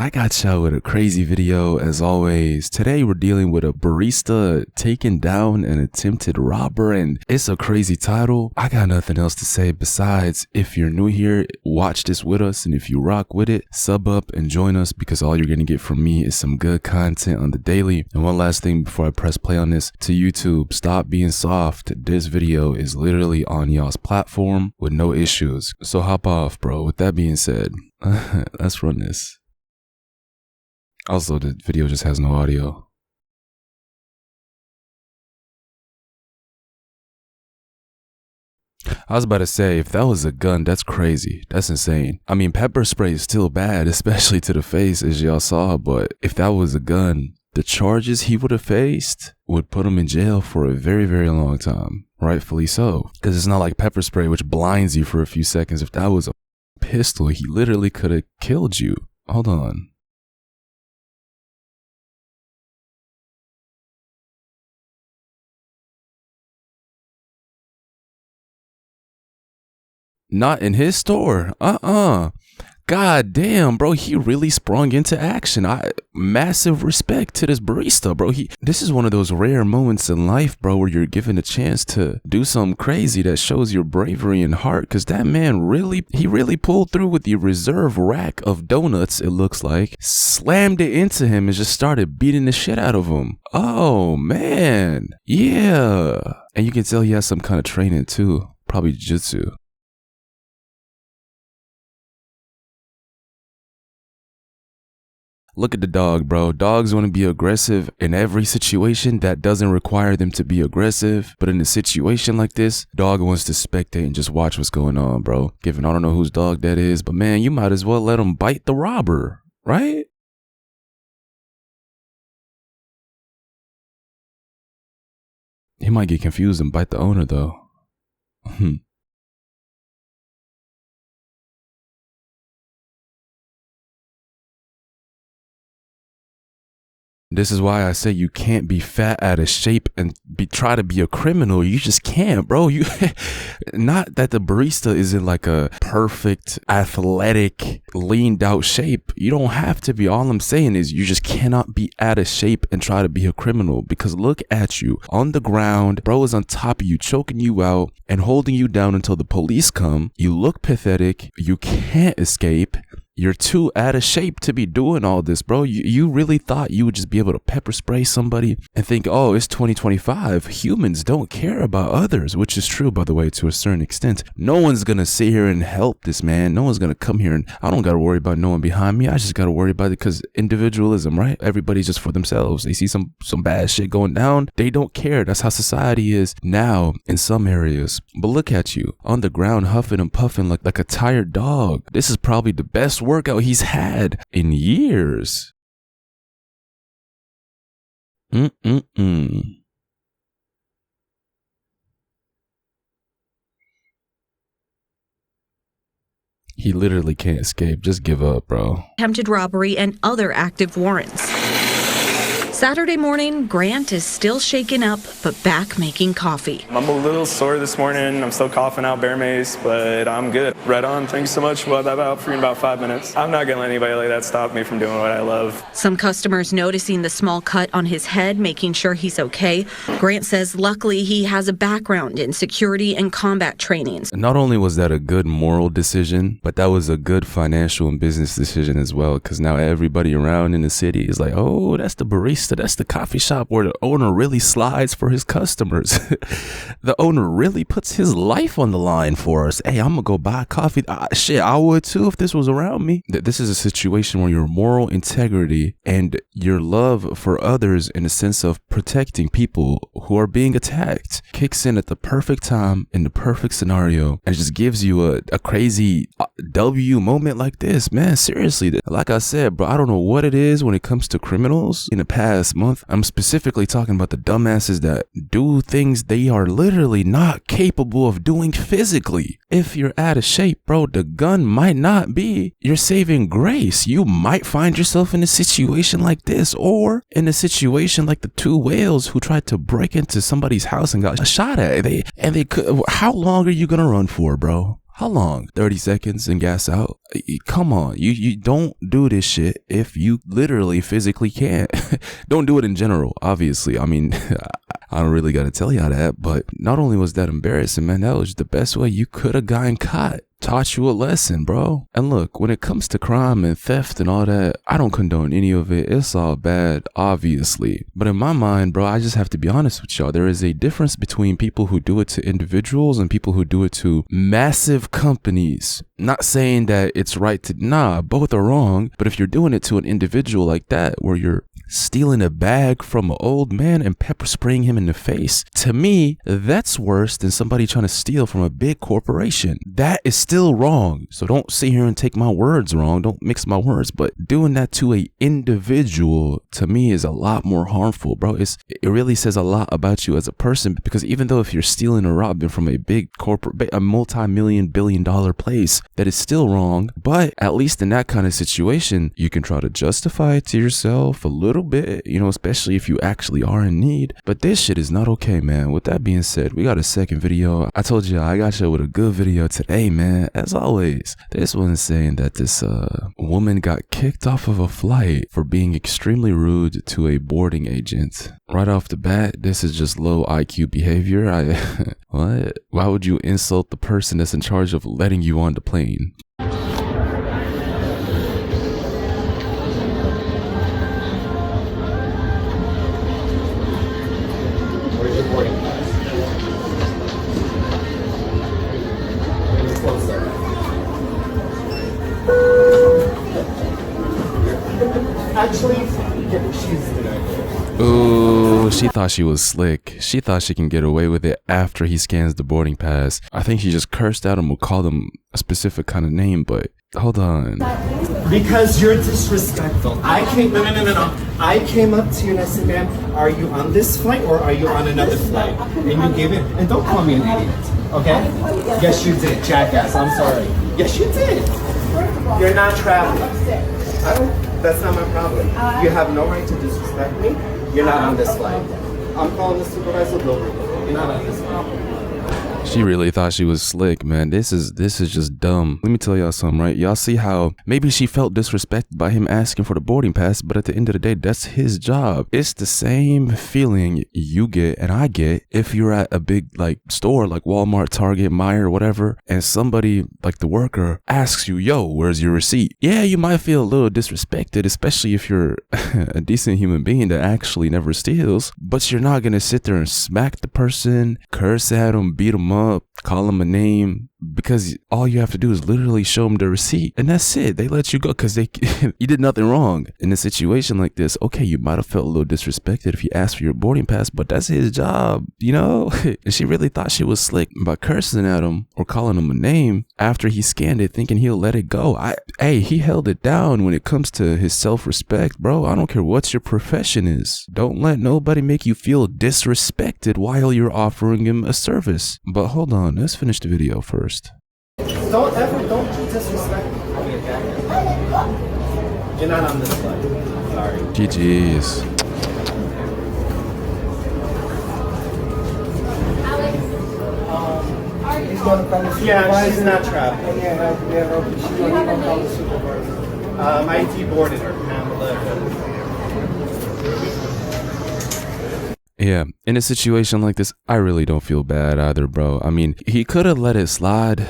I got y'all with a crazy video as always. Today we're dealing with a barista taking down an attempted robber, and it's a crazy title. I got nothing else to say besides, if you're new here, watch this with us, and if you rock with it, sub up and join us, because all you're gonna get from me is some good content on the daily. And one last thing before I press play on this, to YouTube, stop being soft. This video is literally on y'all's platform with no issues, so hop off, bro. With that being said, let's run this. Also, the video just has no audio. I was about to say, if that was a gun, that's crazy. That's insane. I mean, pepper spray is still bad, especially to the face, as y'all saw, but if that was a gun, the charges he would have faced would put him in jail for a very, very long time. Rightfully so. Because it's not like pepper spray, which blinds you for a few seconds. If that was a pistol, he literally could have killed you. Hold on. Not in his store. God damn, bro, he really sprung into action. Massive respect to this barista, bro. This is one of those rare moments in life, bro, where you're given a chance to do something crazy that shows your bravery and heart. Because that man really pulled through with the reserve rack of donuts, it looks like. Slammed it into him and just started beating the shit out of him. Oh, man. Yeah. And you can tell he has some kind of training, too. Probably jiu-jitsu. Look at the dog, bro. Dogs want to be aggressive in every situation that doesn't require them to be aggressive. But in a situation like this, dog wants to spectate and just watch what's going on, bro. Given I don't know whose dog that is, but man, you might as well let him bite the robber, right? He might get confused and bite the owner, though. This is why I say you can't be fat out of shape and try to be a criminal. You just can't, bro. Not that the barista is in like a perfect, athletic, leaned out shape. You don't have to be. All I'm saying is you just cannot be out of shape and try to be a criminal, because look at you on the ground. Bro is on top of you, choking you out and holding you down until the police come. You look pathetic. You can't escape. You're too out of shape to be doing all this, bro. You really thought you would just be able to pepper spray somebody and think, oh, it's 2025. Humans don't care about others, which is true, by the way, to a certain extent. No one's going to sit here and help this man. No one's going to come here, and I don't got to worry about no one behind me. I just got to worry about it because individualism, right? Everybody's just for themselves. They see some bad shit going down. They don't care. That's how society is now in some areas. But look at you on the ground, huffing and puffing like a tired dog. This is probably the best workout he's had in years. He literally can't escape. Just give up, bro. Attempted robbery and other active warrants. Saturday morning, Grant is still shaken up, but back making coffee. I'm a little sore this morning. I'm still coughing out bear mace, but I'm good. Right on. Thank you so much. We'll have out for you in about 5 minutes. I'm not going to let anybody like that stop me from doing what I love. Some customers noticing the small cut on his head, making sure he's okay. Grant says luckily he has a background in security and combat trainings. Not only was that a good moral decision, but that was a good financial and business decision as well, because now everybody around in the city is like, oh, that's the barista. That's the coffee shop where the owner really slides for his customers. The owner really puts his life on the line for us. Hey, I'm gonna go buy coffee. Shit, I would too if this was around me. This is a situation where your moral integrity and your love for others in the sense of protecting people who are being attacked kicks in at the perfect time in the perfect scenario, and just gives you a crazy W moment like this. Man, seriously, like I said, bro, I don't know what it is when it comes to criminals in the past month. I'm specifically talking about the dumbasses that do things they are literally not capable of doing physically. If you're out of shape, bro, the gun might not be your saving grace. You might find yourself in a situation like this, or in a situation like the two whales who tried to break into somebody's house and got shot at. They could. How long are you gonna run for, bro? How long? 30 seconds and gas out? Come on. You don't do this shit if you literally physically can't. Don't do it in general, obviously. I mean, I don't really got to tell y'all that, but not only was that embarrassing, man, that was the best way you could have gotten caught. Taught you a lesson, bro. And look, when it comes to crime and theft and all that, I don't condone any of it. It's all bad, obviously. But in my mind, bro, I just have to be honest with y'all. There is a difference between people who do it to individuals and people who do it to massive companies. Not saying that it's right to, nah, both are wrong. But if you're doing it to an individual like that, where you're stealing a bag from an old man and pepper spraying him in the face, to me, that's worse than somebody trying to steal from a big corporation. That is still wrong. So don't sit here and take my words wrong. Don't mix my words. But doing that to a individual, to me, is a lot more harmful, bro. It really says a lot about you as a person, because even though if you're stealing or robbing from a big corporate, a multi-million, billion-dollar place, that is still wrong. But at least in that kind of situation, you can try to justify it to yourself a little bit, you know, especially if you actually are in need. But this shit is not okay, man. With that being said, we got a second video. I told you I got you with a good video today, man. As always, this one's saying that this woman got kicked off of a flight for being extremely rude to a boarding agent. Right off the bat, this is just low IQ behavior. What? Why would you insult the person that's in charge of letting you on the plane? Where's your boarding pass? Actually, she's denied. Ooh, she thought she was slick. She thought she can get away with it after he scans the boarding pass. I think she just cursed at him or called him a specific kind of name, but hold on. Because you're disrespectful. I came I came up to you and I said, ma'am, are you on this flight or are you on another flight? And you gave it, and don't call me an idiot, okay? Yes, you did, jackass. I'm sorry. Yes, you did. You're not traveling. That's not my problem. You have no right to disrespect me. You're not on this flight. I'm calling the supervisor. You're not on this flight. She really thought she was slick, man. This is just dumb. Let me tell y'all something, right? Y'all see how maybe she felt disrespected by him asking for the boarding pass, but at the end of the day, that's his job. It's the same feeling you get and I get if you're at a big like store like Walmart, Target, Meijer, whatever, and somebody like the worker asks you, yo, where's your receipt? Yeah, you might feel a little disrespected, especially if you're a decent human being that actually never steals, but you're not gonna sit there and smack the person, curse at them, beat them up, call them a name, because all you have to do is literally show them the receipt and that's it. They let you go because you did nothing wrong. In a situation like this, okay, you might have felt a little disrespected if you asked for your boarding pass, but that's his job, you know? And she really thought she was slick by cursing at him or calling him a name after he scanned it, thinking he'll let it go. Hey, he held it down when it comes to his self-respect, bro. I don't care what your profession is. Don't let nobody make you feel disrespected while you're offering him a service. But hold on, let's finish the video first. Don't disrespect me. You're not on this flight. Sorry. GG's. Yeah, she's not traveling. She's going to call the supervisor. My IT boarded her. Yeah, in a situation like this, I really don't feel bad either, bro. I mean, he could have let it slide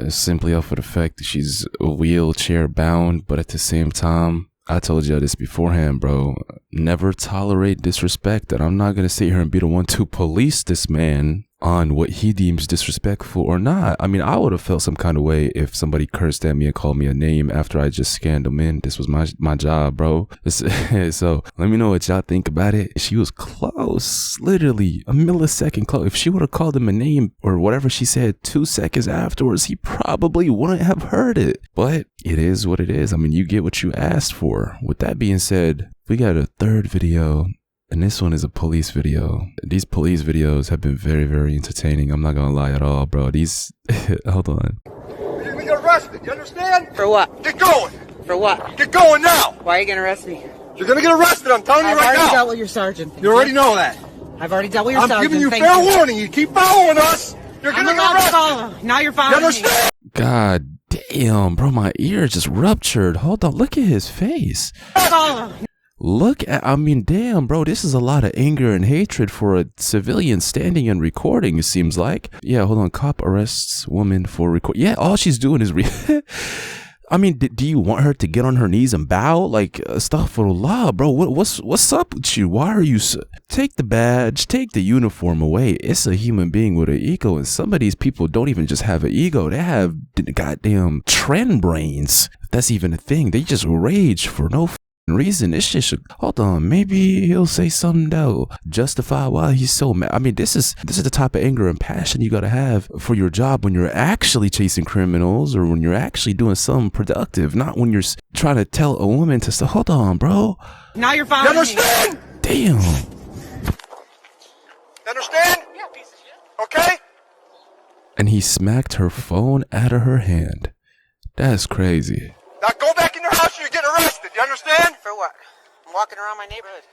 simply off of the fact that she's wheelchair bound, but at the same time, I told you this beforehand, bro. Never tolerate disrespect, and I'm not going to sit here and be the one to police this man on what he deems disrespectful or not. I mean, I would have felt some kind of way if somebody cursed at me and called me a name after I just scanned them in. This was my job, bro. So let me know what y'all think about it. She was close, literally a millisecond close. If she would have called him a name or whatever she said 2 seconds afterwards, he probably wouldn't have heard it. But it is what it is. I mean, you get what you asked for. With that being said, we got a third video. And this one is a police video. These police videos have been very, very entertaining. I'm not gonna lie at all, bro. These, hold on. You're gonna get arrested, you understand? For what? Get going! For what? Get going now! Why are you gonna arrest me? You're gonna get arrested, I'm telling you right now! I've already dealt with your sergeant. You already know that. I've already dealt with your sergeant. I'm giving you Thank fair warning. You keep following us, you're I'm gonna get allowed to arrested! follow. Now you're following You understand? me. God damn, bro, my ear just ruptured. Hold on, look at his face. Look at, I mean, damn, bro, this is a lot of anger and hatred for a civilian standing and recording, it seems like. Yeah, hold on, cop arrests woman for record. Yeah, all she's doing is I mean, do you want her to get on her knees and bow? Like, astaghfirullah, bro, what's up with you? Why are you take the badge, take the uniform away. It's a human being with an ego, and some of these people don't even just have an ego. They have goddamn trend brains. If that's even a thing. They just rage for no reason. This shit should, hold on, maybe he'll say something that'll justify why he's so mad. I mean, this is the type of anger and passion you gotta have for your job when you're actually chasing criminals or when you're actually doing something productive, not when you're trying to tell a woman to say, hold on, bro. Now you're following me. Understand? Damn. Understand? Yeah, piece of shit. Okay? And he smacked her phone out of her hand. That's crazy. Now go back in your house or you're getting arrested. You understand? For what? I'm walking around my neighborhood.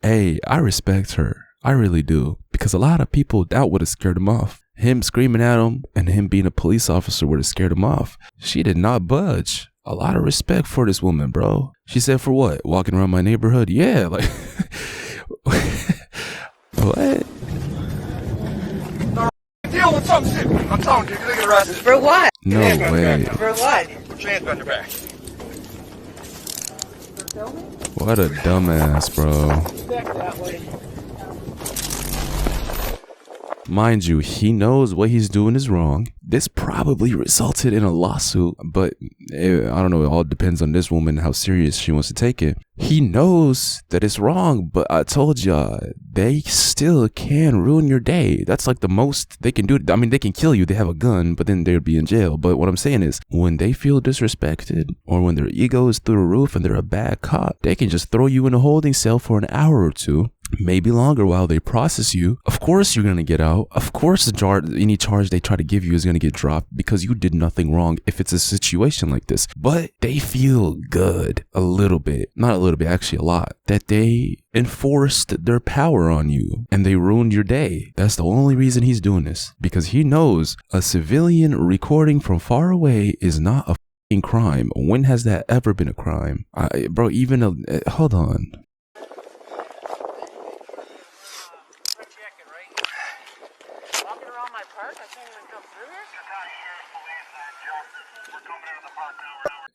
Hey, I respect her. I really do. Because a lot of people, that would have scared him off. Him screaming at him and him being a police officer would have scared him off. She did not budge. A lot of respect for this woman, bro. She said, for what? Walking around my neighborhood? Yeah, like... What? Deal with some shit. I'm telling you, you're gonna get arrested. For what? No way. For what? Put your hands behind your back. What a dumbass, bro. Back that way. Mind you, he knows what he's doing is wrong. This probably resulted in a lawsuit, but I don't know. It all depends on this woman, how serious she wants to take it. He knows that it's wrong, but I told y'all, they still can ruin your day. That's like the most they can do. I mean, they can kill you. They have a gun, but then they'd be in jail. But what I'm saying is, when they feel disrespected or when their ego is through the roof and they're a bad cop, they can just throw you in a holding cell for an hour or two. Maybe longer while they process you. Of course you're gonna get out. Of course any charge they try to give you is gonna get dropped because you did nothing wrong if it's a situation like this. But they feel good a little bit, not a little bit, actually a lot, that they enforced their power on you and they ruined your day. That's the only reason he's doing this, because he knows a civilian recording from far away is not a f***ing crime. When has that ever been a crime? Bro, even hold on.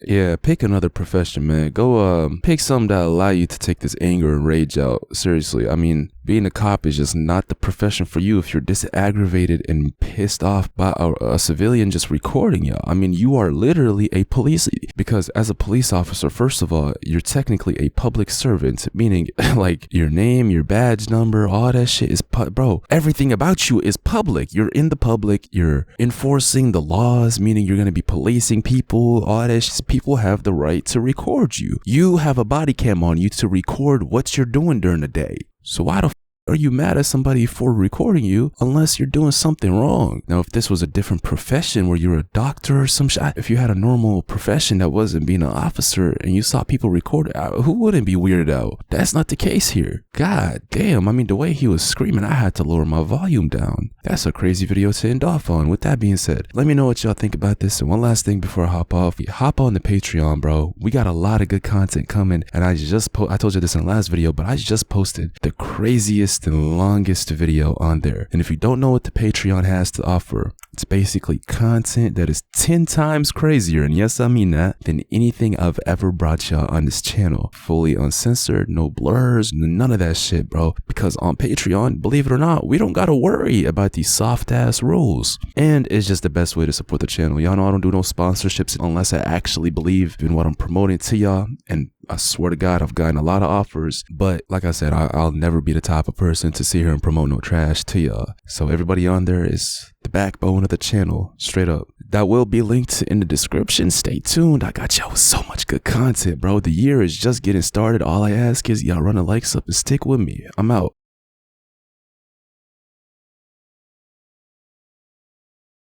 Yeah, pick another profession, man. Go pick something that allow you to take this anger and rage out. Seriously, I mean, being a cop is just not the profession for you if you're this aggravated and pissed off by a civilian just recording you. I mean, you are literally a police, because as a police officer, first of all, you're technically a public servant, meaning like your name, your badge number, all that shit is, bro, everything about you is public. You're in the public, you're enforcing the laws, meaning you're going to be policing people, all that shit. People have the right to record you. You have a body cam on you to record what you're doing during the day. So why the f are you mad at somebody for recording you unless you're doing something wrong? Now, if this was a different profession where you're a doctor or some shit, if you had a normal profession that wasn't being an officer and you saw people record, who wouldn't be weirded out? That's not the case here. God damn, I mean, the way he was screaming, I had to lower my volume down. That's a crazy video to end off on. With that being said, let me know what y'all think about this. And one last thing before I hop off, hop on the Patreon, bro. We got a lot of good content coming, and I told you this in the last video, but I just posted the craziest and longest video on there. And if you don't know what the Patreon has to offer, it's basically content that is 10 times crazier, and yes, I mean that, than anything I've ever brought y'all on this channel. Fully uncensored, no blurs, none of that shit, bro. Because on Patreon, believe it or not, we don't gotta worry about these soft ass rules. And it's just the best way to support the channel. Y'all know I don't do no sponsorships unless I actually believe in what I'm promoting to y'all. And I swear to God, I've gotten a lot of offers, but like I said, I'll never be the type of person to sit here and promote no trash to y'all. So everybody on there is the backbone of the channel, straight up. That will be linked in the description. Stay tuned. I got y'all with so much good content, bro. The year is just getting started. All I ask is y'all run the likes up and stick with me. I'm out.